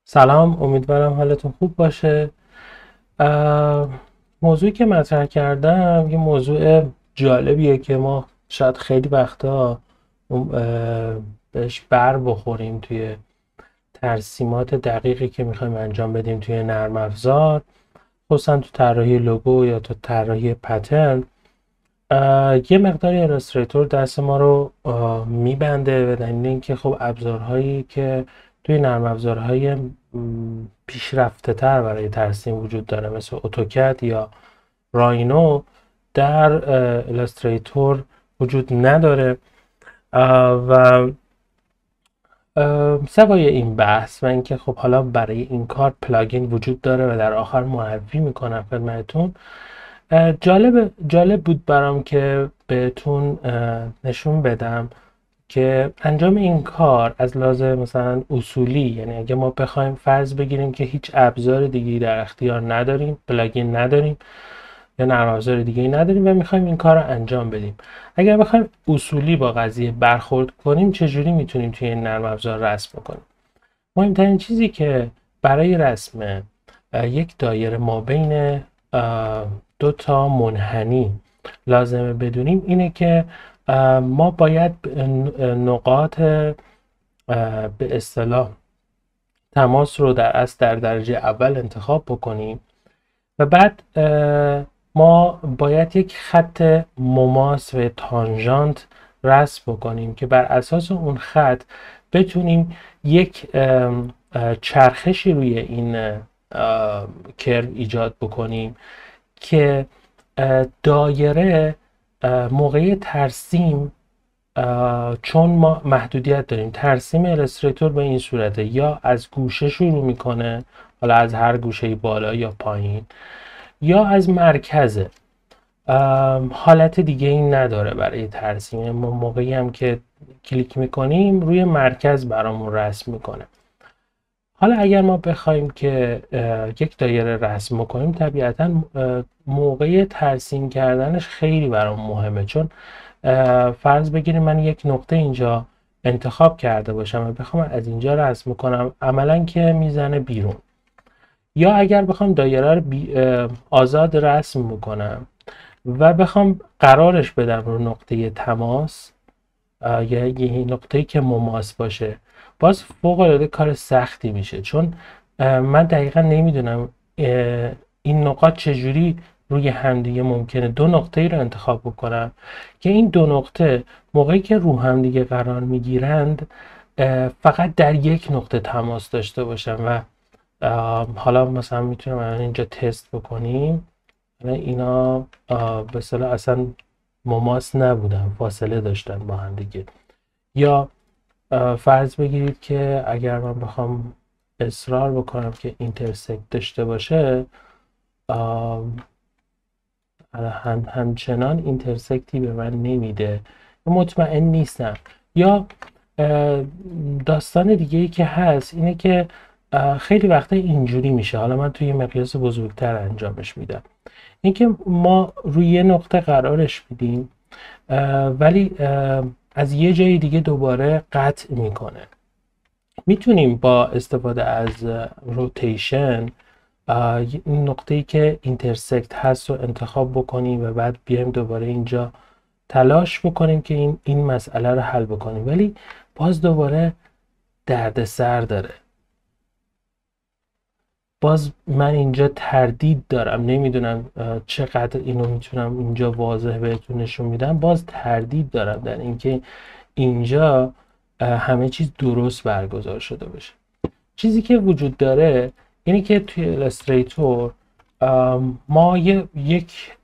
سلام، امیدوارم حالتون خوب باشه. اه، موضوعی که مطرح کردم یه موضوع جالبیه که ما شاید خیلی وقتا بهش بر بخوریم توی ترسیمات دقیقی که میخوایم انجام بدیم توی نرم افزار، خصوصا تو طراحی لوگو یا تو طراحی پترن. یه مقداری ایلاستریتور دست ما رو میبنده به دلیل اینکه خب ابزارهایی که توی نرم افزارهای پیشرفته تر برای ترسیم وجود داره مثل اتوکد یا راینو در ایلاستریتور وجود نداره. و سوای این بحث و اینکه خب حالا برای این کار پلاگین وجود داره و در آخر معرفی میکنم خدمتتون. جالب بود برام که بهتون نشون بدم که انجام این کار از لحاظ مثلا اصولی، یعنی اگه ما بخوایم فرض بگیریم که هیچ ابزار دیگه‌ای در اختیار نداریم، پلاگین نداریم یا نرم افزار دیگه‌ای نداریم و میخوایم این کار رو انجام بدیم، اگر بخوایم اصولی با قضیه برخورد کنیم چجوری میتونیم توی این نرم افزار رسم کنیم؟ مهمترین چیزی که برای رسم یک دایره مابین دو تا منحنی لازمه بدونیم اینه که ما باید نقاط به اصطلاح تماس رو در درجه اول انتخاب بکنیم و بعد ما باید یک خط مماس و تانژانت رسم بکنیم که بر اساس اون خط بتونیم یک چرخشی روی این کرو ایجاد بکنیم که دایره موقع ترسیم، چون ما محدودیت داریم، ترسیم ایلاستریتور به این صورته یا از گوشه شروع میکنه، حالا از هر گوشه بالا یا پایین، یا از مرکزه. حالت دیگه این نداره برای ترسیم. ما موقعی هم که کلیک میکنیم روی مرکز برامون رسم میکنه. حالا اگر ما بخوایم که یک دایره رسم کنیم، طبیعتا موقع ترسیم کردنش خیلی برام مهمه، چون فرض بگیریم من یک نقطه اینجا انتخاب کرده باشم و بخوام از اینجا رسم کنم، عملا که میزنه بیرون. یا اگر بخوام دایره رو آزاد رسم بکنم و بخوام قرارش بدم رو نقطه تماس یا یه نقطه‌ای که مماس باشه، باز فوق‌العاده کار سختی میشه، چون من دقیقا نمیدونم این نقاط چجوری روی همدیگه ممکنه دو نقطه‌ای رو انتخاب بکنم که این دو نقطه موقعی که رو همدیگه قرار میگیرند فقط در یک نقطه تماس داشته باشن. و حالا مثلا میتونم اینجا تست بکنیم. اینا به اصطلاح اصلا مماس نبودن، فاصله داشتن با هم دیگه. یا فرض بگیرید که اگر من بخوام اصرار بکنم که اینترسکت داشته باشه، همچنان اینترسکتی به من نمیده، مطمئن نیستم. یا داستان دیگه ای که هست اینه که خیلی وقتا اینجوری میشه، حالا من توی مقیاس بزرگتر انجامش میدم، اینکه ما روی یه نقطه قرارش میدیم ولی از یه جای دیگه دوباره قطع میکنه. میتونیم با استفاده از روتیشن این نقطه‌ای که اینترسکت هست رو انتخاب بکنیم و بعد بیایم دوباره اینجا تلاش بکنیم که این مسئله رو حل بکنیم، ولی باز دوباره دردسر داره. باز من اینجا تردید دارم، نمیدونم چقدر اینو میتونم اینجا واضح بهتون نشون میدم. باز تردید دارم در اینکه اینجا همه چیز درست برگزار شده باشه. چیزی که وجود داره اینه که توی ایلاستریتور ما یک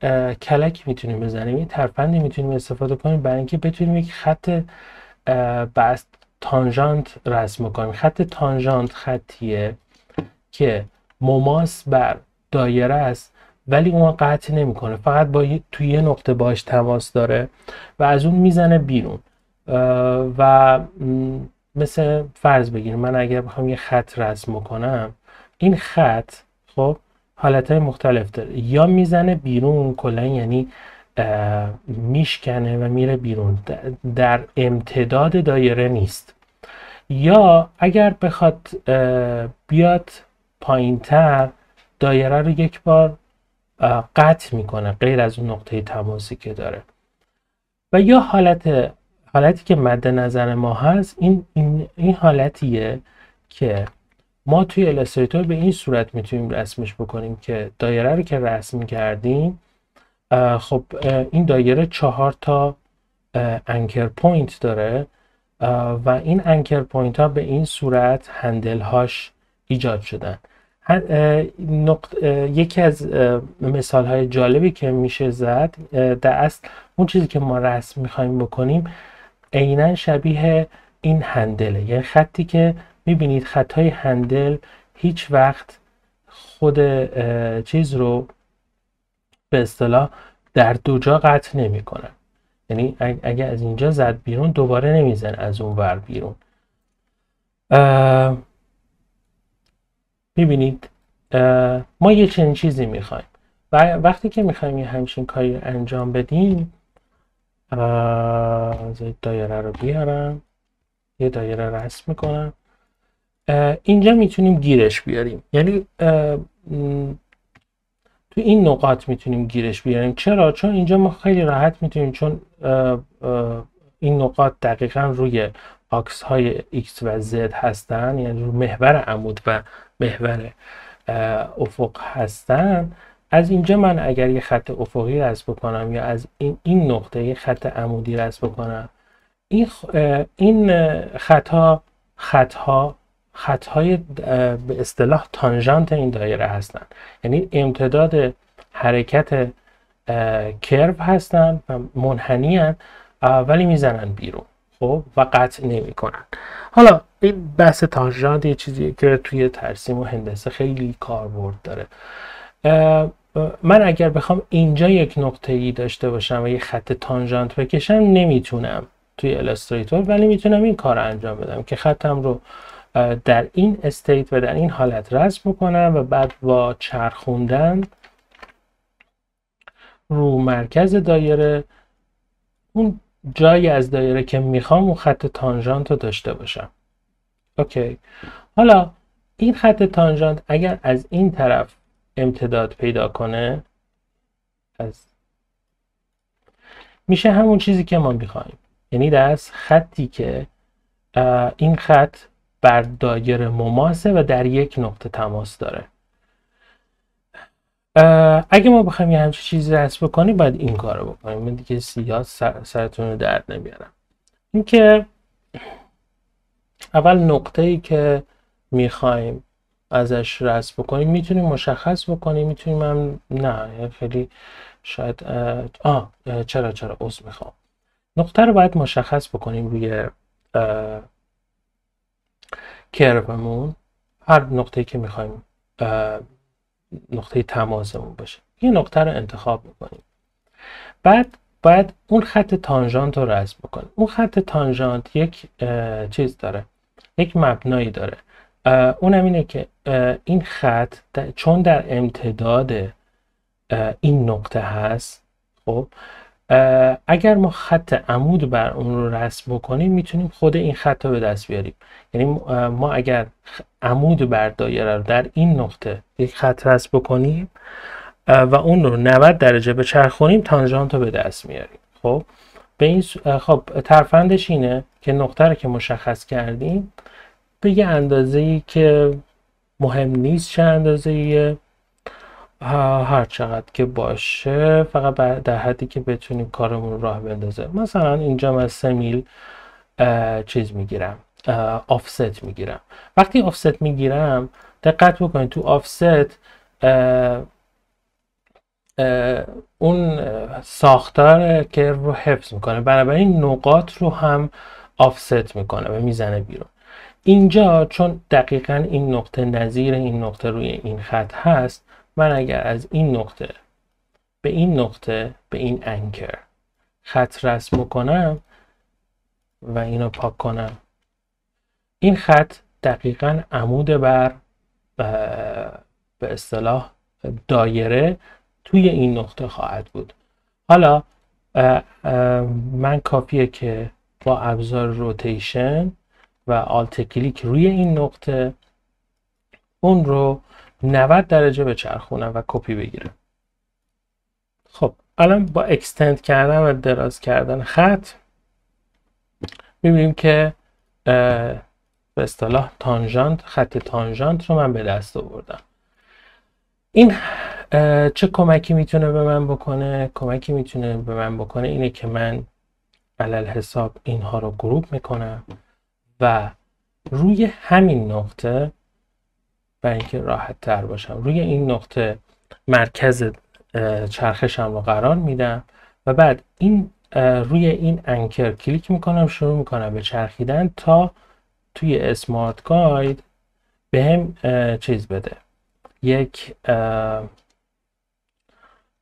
کلک میتونیم بزنیم، یه ترفندی میتونیم استفاده کنیم برای اینکه بتونیم یک خط بست تانژانت رسم کنیم. خط تانژانت خطیه که مماس بر دایره است ولی اون قطع نمیکنه، فقط با توی یه نقطه باش تماس داره و از اون میزنه بیرون. و مثل فرض بگیریم من اگر بخوام یه خط رسم کنم، این خط خب حالتهای مختلف داره، یا میزنه بیرون کلا، یعنی میشکنه و میره بیرون، در امتداد دایره نیست، یا اگر بخواد بیاد پایینتر، دایره رو یک بار قطع میکنه غیر از اون نقطه تماسی که داره. و یا حالتی که مد نظر ما هست این حالتیه که ما توی الستریتور به این صورت میتونیم رسمش بکنیم که دایره رو که رسم کردیم، خب این دایره 4 تا انکر پوینت داره و این انکر پوینت ها به این صورت هندل هاش ایجاد شدن. یکی از مثال های جالبی که میشه زد، در اصل اون چیزی که ما رسم میخوایم بکنیم عیناً شبیه این هندله، یعنی خطی که میبینید خطای هندل هیچ وقت خود چیز رو به اصطلاح در دو جا قطع نمی کنن. یعنی اگه از اینجا زد بیرون دوباره نمیزن از اون ور بیرون. میبینید ما یه چنین چیزی میخوایم و وقتی که میخوایم یه همچین کاری رو انجام بدیم، دایره رو بیارم، یه دایره رسم میکنم، اینجا میتونیم گیرش بیاریم. یعنی تو این نقاط میتونیم گیرش بیاریم. چرا؟ چون اینجا ما خیلی راحت میتونیم، چون این نقاط دقیقا روی آکس های X و Z هستن، یعنی روی محور عمود و محور افق هستن. از اینجا من اگر یه خط افقی رسم بکنم یا از این نقطه یه خط عمودی رسم بکنم، این خطهای به اصطلاح تانژانت این دایره هستن، یعنی امتداد حرکت کرو هستن و منحنی هستن ولی میزنن بیرون، خب، و قطع نمی کنن. حالا این بحث تانژانت یه چیزی که توی ترسیم و هندسه خیلی کاربرد داره. من اگر بخوام اینجا یک نقطه‌ای داشته باشم و یه خط تانژانت بکشم نمیتونم توی الستریتور، ولی میتونم این کار رو انجام بدم که خطم رو در این استیت و در این حالت رسم میکنم و بعد با چرخوندن رو مرکز دایره، اون جایی از دایره که میخوام اون خط تانژانت رو داشته باشم. اوکی. حالا این خط تانژانت اگر از این طرف امتداد پیدا کنه، میشه همون چیزی که ما میخوایم. یعنی در از خطی که این خط بر دایره مماسه و در یک نقطه تماس داره. اگه ما بخوایم یه همچین چیزی رسم بکنیم باید این کارو بکنیم. من دیگه سیاه سرتون رو درد نمیارم. این که اول نقطه‌ای که میخوایم ازش رسم بکنیم میتونیم مشخص بکنیم، میتونیم هم نه خیلی شاید چرا عذر میخوام. نقطه رو باید مشخص بکنیم روی کرومون، هر نقطه‌ای که میخوایم نقطه تماسمون باشه یه نقطه رو انتخاب میکنیم. بعد باید اون خط تانژانت رو رسم بکنیم. اون خط تانژانت یک چیز داره، یک مبنایی داره، اونم اینه که این خط چون در امتداد این نقطه هست، خب اگر ما خط عمود بر اون رو رسم بکنیم میتونیم خود این خط رو به دست بیاریم. یعنی ما اگر عمود بر دایره رو در این نقطه یک خط رسم بکنیم و اون رو 90 درجه بچرخونیم، تانژانت رو به دست میاریم. خب به این خب ترفندش اینه که نقطه رو که مشخص کردیم به یه اندازه‌ای که مهم نیست چه اندازه‌ایه، هر چقدر که باشه، فقط در حدی که بتونیم کارمون راه بندازه. مثلا اینجا من 3 میل چیز میگیرم، آفست میگیرم. وقتی آفست میگیرم دقت بکنید تو آفست اون ساختار کرو رو حفظ میکنه، بنابراین نقاط رو هم آفست میکنه و میزنه بیرون. اینجا چون دقیقاً این نقطه نظیر این نقطه روی این خط هست، من اگر از این نقطه به این نقطه به این انکر خط رسم کنم و اینو پاک کنم، این خط دقیقاً عمود بر به اصطلاح دایره توی این نقطه خواهد بود. حالا من کافیه که با ابزار روتیشن و آلت کلیک روی این نقطه اون رو 90 درجه بچرخونم و کپی بگیرم. خب الان با اکستند کردن و دراز کردن خط میبینیم که به اصطلاح تانژانت، خط تانژانت رو من به دست آوردم. این چه کمکی میتونه به من بکنه؟ کمکی میتونه به من بکنه اینه که من علل حساب اینها رو گروپ میکنم و روی همین نقطه، برای اینکه راحت تر باشم، روی این نقطه مرکز چرخشم رو قرار میدم و بعد این روی این انکر کلیک میکنم، شروع میکنم به چرخیدن تا توی اسمارت گاید به هم چیز بده، یک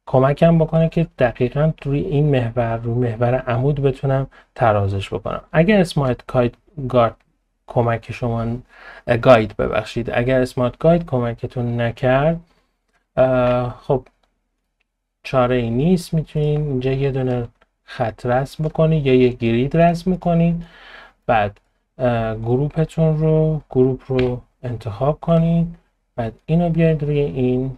کمکم بکنه که دقیقا روی این محور، روی محور عمود بتونم ترازش بکنم. اگر اسمارت گاید کمک شما گاید ببخشید اگر اسمارت گاید کمکتون نکرد، خب چاره ای نیست، میتونین اینجا یه دونه خط رسم بکنید یا یه گرید رسم میکنید، بعد گروپ رو انتخاب کنید، بعد اینو بیاید روی این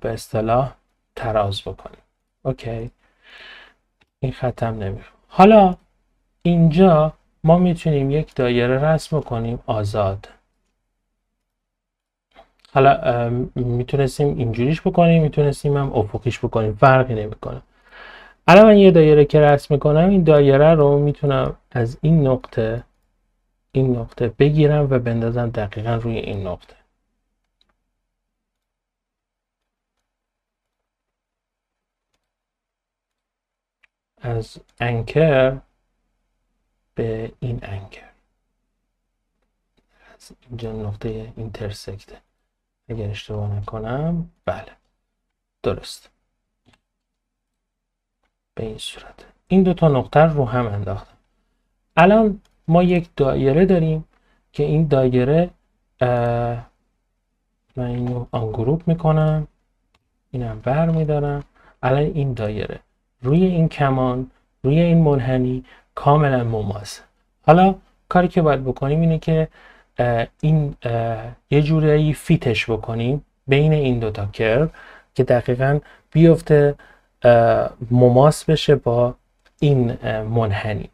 به اصطلاح تراز بکنید. اوکی، این خطم نمیخوام. حالا اینجا ما میتونیم یک دایره رسم کنیم آزاد. حالا میتونستیم اینجوریش بکنیم، میتونستیم هم افقیش بکنیم، فرقی نمیکنه. الان من یه دایره که رسم میکنم، این دایره رو میتونم از این نقطه بگیرم و بندازم دقیقا روی این نقطه. از انکر به این انکر، از اینجا نقطه اینترسکته اگر اشتباه نکنم. بله درست، به این صورت این دوتا نقطه رو هم انداختم. الان ما یک دایره داریم که این دایره من اینو آنگروپ میکنم، اینم بر میدارم. الان این دایره روی این کمان، روی این منحنی کاملا مماس. حالا کاری که باید بکنیم اینه که این یه جوری فیتش بکنیم بین این دوتا کرو که دقیقا بیفته مماس بشه با این منحنی.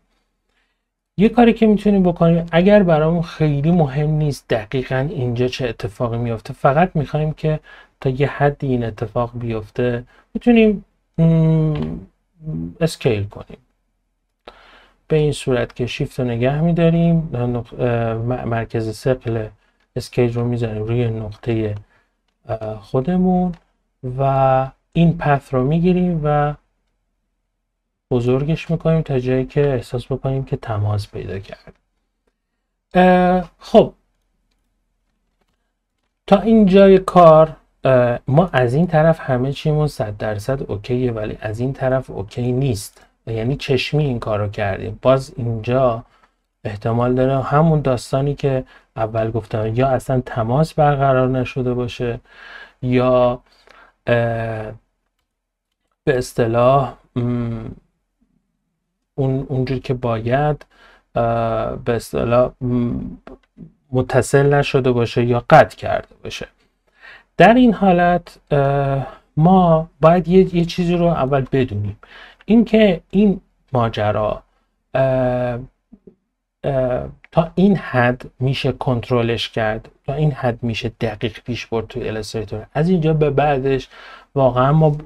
یه کاری که میتونیم بکنیم، اگر برامون خیلی مهم نیست دقیقا اینجا چه اتفاقی میفته، فقط میخوایم که تا یه حدی این اتفاق بیفته، میتونیم اسکیل کنیم به این صورت که شیفت رو نگه میداریم، مرکز ثقل اسکیل رو میذاریم روی نقطه خودمون و این پث رو میگیریم و بزرگش میکنیم تا جایی که احساس بکنیم که تماس پیدا کرد. خب تا این جای کار ما از این طرف همه چیمون 100% اوکیه، ولی از این طرف اوکی نیست، یعنی چشمی این کار رو کردیم. باز اینجا احتمال داره همون داستانی که اول گفتم، یا اصلا تماس برقرار نشده باشه یا به اصطلاح اونجور که باید به اصطلاح متصل نشده باشه یا قطع کرده باشه. در این حالت ما باید یه چیزی رو اول بدونیم، اینکه این ماجرا تا این حد میشه کنترلش کرد، تا این حد میشه دقیق پیش برد توی الستریتور. از اینجا به بعدش واقعا ما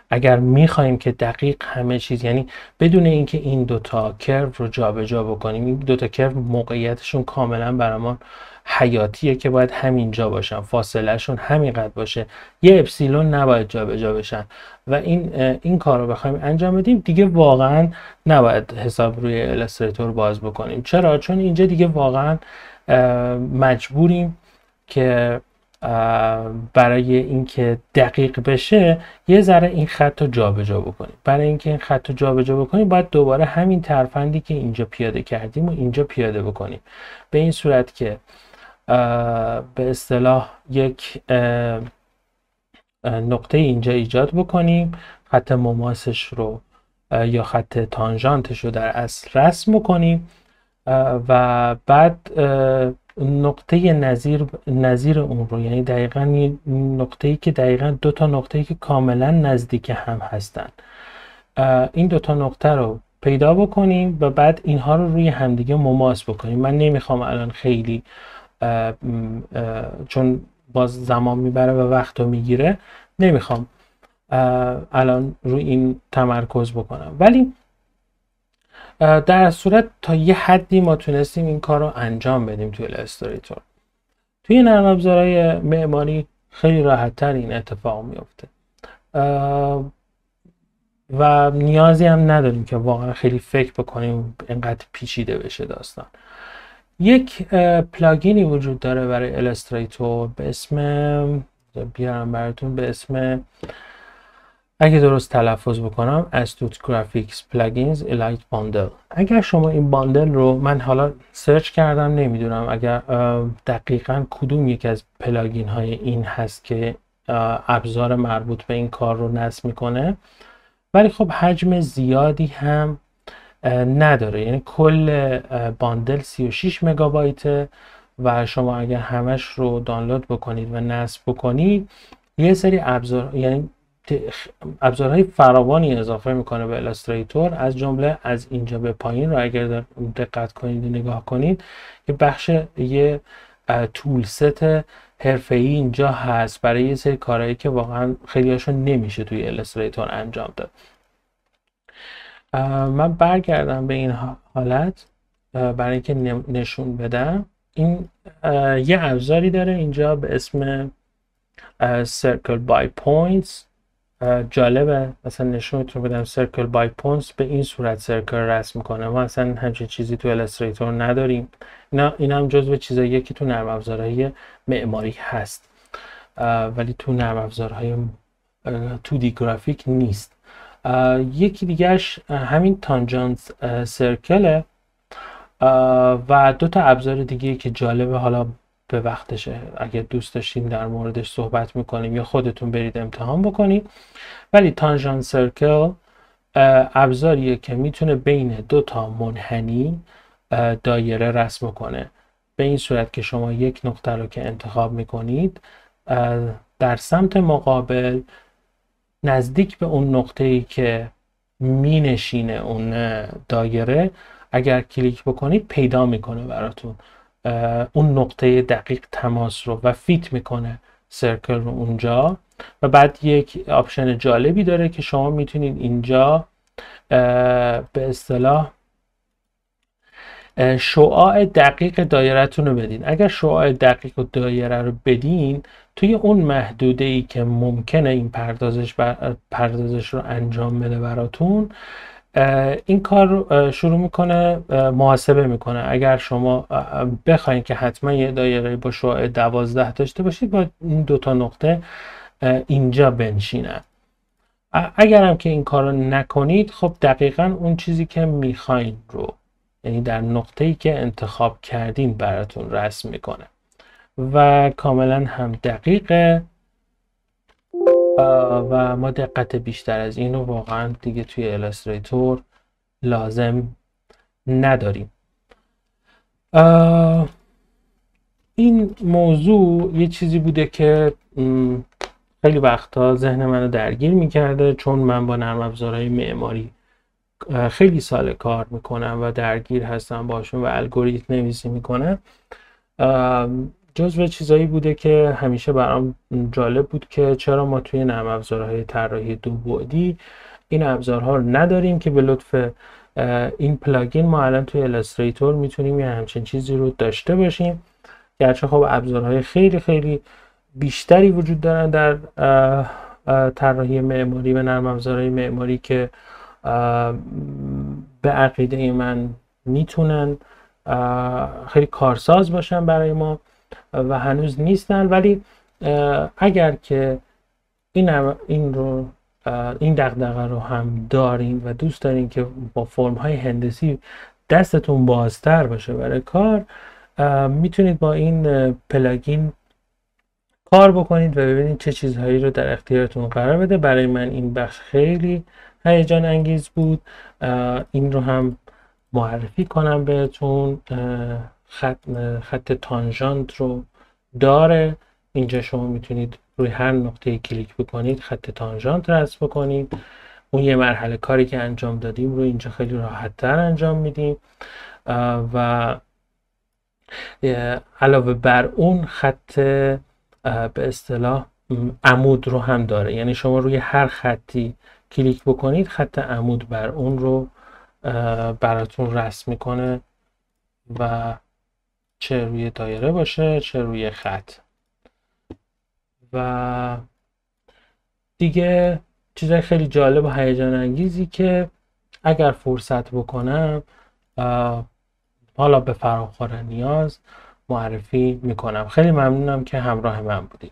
اگر میخوایم که دقیق همه چیز، یعنی بدون اینکه این دوتا کرو رو جابجا بکنیم، این دوتا کرو موقعیتشون کاملا برامون حیاتیه که باید همینجا باشن، فاصله شون همینقدر باشه، یه اپسیلون نباید جابجا بشن و این کار رو بخوایم انجام بدیم دیگه واقعا نباید حساب روی الستریتور باز بکنیم. چرا؟ چون اینجا دیگه واقعا مجبوریم که برای اینکه دقیق بشه یه ذره این خط رو جابجا بکنیم. برای اینکه این خط رو جابجا بکنیم باید دوباره همین ترفندی که اینجا پیاده کردیم و اینجا پیاده بکنیم، به این صورت که به اصطلاح یک نقطه اینجا ایجاد بکنیم، خط مماسش رو یا خط تانژانتش رو در اصل رسم بکنیم و بعد نقطه نظیر اون رو، یعنی دقیقا نقطه‌ای که دقیقا دو تا نقطه‌ای که کاملا نزدیک هم هستن، این دو تا نقطه رو پیدا بکنیم و بعد اینها رو روی همدیگه مماس بکنیم. من نمیخوام الان خیلی چون باز زمان میبره و وقت رو میگیره، نمیخوام الان روی این تمرکز بکنم، ولی در صورت تا یه حدی ما تونستیم این کار رو انجام بدیم توی الستریتور. توی نرم افزارهای معماری خیلی راحت‌تر این اتفاق میفته و نیازی هم نداریم که واقعا خیلی فکر بکنیم اینقدر پیچیده بشه داستان. یک پلاگینی وجود داره برای الستریتور به اسم، بیارم براتون، به اسم، اگه درست تلفظ بکنم، Astute Graphics Plugins Elite Bundle. اگر شما این باندل رو، من حالا سرچ کردم نمیدونم اگر دقیقاً کدوم یک از پلاگین های این هست که ابزار مربوط به این کار رو نصب میکنه، ولی خب حجم زیادی هم نداره، یعنی کل باندل 36 مگابایته و شما اگر همش رو دانلود بکنید و نصب بکنید یه سری ابزار، یعنی ابزارهای فراوانی اضافه میکنه به الستریتور، از جمله از اینجا به پایین رو اگر دقت کنید و نگاه کنید یه بخش، یه تول ست حرفه‌ای اینجا هست برای یه سری کارهایی که واقعا خیلی هاشون نمیشه توی الستریتور انجام داد. من برگردم به این حالت برای اینکه نشون بدم. این یه ابزاری داره اینجا به اسم Circle by Points. جالبه، مثلا نشونتون بدم Circle by Points به این صورت سرکل رسم میکنه. ما اصلا همچین چیزی تو الستریتور نداریم. این هم جزو چیزاییه که تو نرم افزارهای معماری هست ولی تو نرم افزارهای 2D گرافیک نیست. یکی دیگهش همین تانجانت سرکله و دو تا ابزار دیگه که جالبه، حالا به وقتشه، اگه دوست داشتین در موردش صحبت میکنیم یا خودتون برید امتحان بکنید. ولی تانجانت سرکل ابزاریه که میتونه بین دو تا منحنی دایره رسم کنه، به این صورت که شما یک نقطه رو که انتخاب میکنید در سمت مقابل نزدیک به اون نقطه‌ای که مینشینه اون دایره اگر کلیک بکنید پیدا میکنه براتون اون نقطه دقیق تماس رو و فیت میکنه سرکل رو اونجا. و بعد یک آپشن جالبی داره که شما میتونید اینجا به اصطلاح شعاع دقیق دایره‌تون رو بدین. اگر شعاع دقیق دایره رو بدین توی اون محدوده ای که ممکنه این پردازش رو انجام بده براتون، این کار رو شروع میکنه محاسبه میکنه. اگر شما بخواید که حتما یه دایره با شعاع 12 داشته باشید با این دوتا نقطه اینجا بنشینن. اگر هم که این کار رو نکنید خب دقیقا اون چیزی که میخواین رو، یعنی در نقطه‌ای که انتخاب کردین براتون رسم میکنه و کاملا هم دقیقه و ما دقت بیشتر از این رو واقعا دیگه توی الستریتور لازم نداریم. این موضوع یه چیزی بوده که خیلی وقتا ذهن منو درگیر میکرده، چون من با نرم افزارهای معماری خیلی سال کار میکنم و درگیر هستم باشون و الگوریتم نویسی میکنم. جزو چیزایی بوده که همیشه برام جالب بود که چرا ما توی نرم افزارهای طراحی دو بعدی این ابزارها رو نداریم که به لطف این پلاگین ما الان توی الستریتور میتونیم یه همچین چیزی رو داشته باشیم. گرچه خب ابزارهای خیلی خیلی بیشتری وجود دارن در طراحی معماری و نرم افزارهای معماری که به عقیده من میتونن خیلی کارساز باشن برای ما و هنوز نیستن. ولی اگر که این دغدغه رو هم دارین و دوست دارین که با فرم‌های هندسی دستتون بازتر باشه برای کار، میتونید با این پلاگین کار بکنید و ببینید چه چیزهایی رو در اختیارتون قرار بده. برای من این بخش خیلی هیجان انگیز بود. این رو هم معرفی کنم بهتون. خط تانژانت رو داره. اینجا شما میتونید روی هر نقطه کلیک بکنید خط تانژانت رسم بکنید. اون یه مرحله کاری که انجام دادیم رو اینجا خیلی راحت تر انجام میدیم و علاوه بر اون خط به اصطلاح عمود رو هم داره. یعنی شما روی هر خطی کلیک بکنید خط عمود بر اون رو براتون رسم میکنه و چه روی دایره باشه چه روی خط. و دیگه چیزای خیلی جالب و هیجان انگیزی که اگر فرصت بکنم حالا به فراخور نیاز معرفی میکنم. خیلی ممنونم که همراه من بودید.